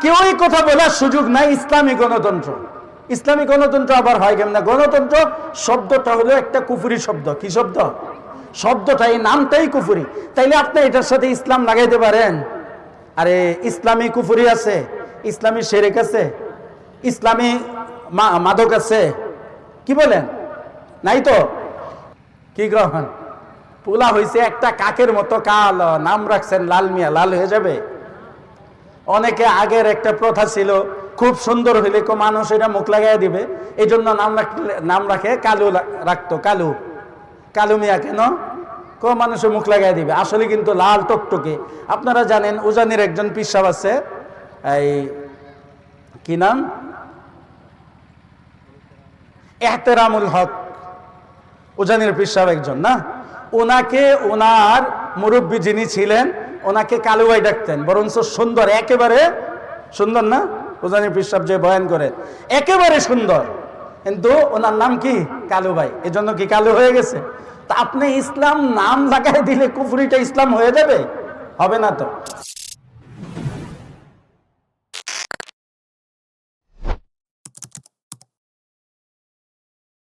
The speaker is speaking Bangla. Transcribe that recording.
কেউই কথা বলার সুযোগ নাই। ইসলামী গণতন্ত্র, ইসলামী গণতন্ত্র আবার হয় কেমন? গণতন্ত্র শব্দটা হলো একটা কুফরি শব্দ। কি শব্দ? শব্দটা, এই নামটাই কুফরি। তাইলে আপনি এটার সাথে ইসলাম লাগাইতে পারেন? আরে ইসলামী কুফরি আছে, ইসলামী শিরক আছে, ইসলামী মাদক আছে, কি বলেন? নাই তো। কি গ্রহণ পোলা হয়েছে একটা কাকের মতো কালো, নাম রাখছেন লাল মিয়া, লাল হয়ে যাবে? অনেকে আগের একটা প্রথা ছিল, খুব সুন্দর হইলে কো মানুষ এটা মুখ লাগাই দিবে, এই জন্য নাম রাখে কালু, রাখতো কালু, কালু মিয়া। কেন? কো মানুষের মুখ লাগাই দিবে। আসলে কিন্তু লাল টকটকে। আপনারা জানেন উজানির একজন পীর সাহেব আছে, এই কি নাম, এহতেরামুল হক, উজানির পীর সাহেব একজন না, ওনাকে ওনার মুরব্বী যিনি ছিলেন ওনাকে কালু ভাই ডাকতেন, বরঞ্চ সুন্দর, একেবারে সুন্দর না? উজানির পীর সাহেব যে বয়ান করে একেবারে সুন্দর, কিন্তু ওনার নাম কি? কালু ভাই। এজন্য কি কালু হয়ে গেছে? তা আপনি ইসলাম নাম লাগাই দিলে কুফরিটা ইসলাম হয়ে যাবে? হবে না তো।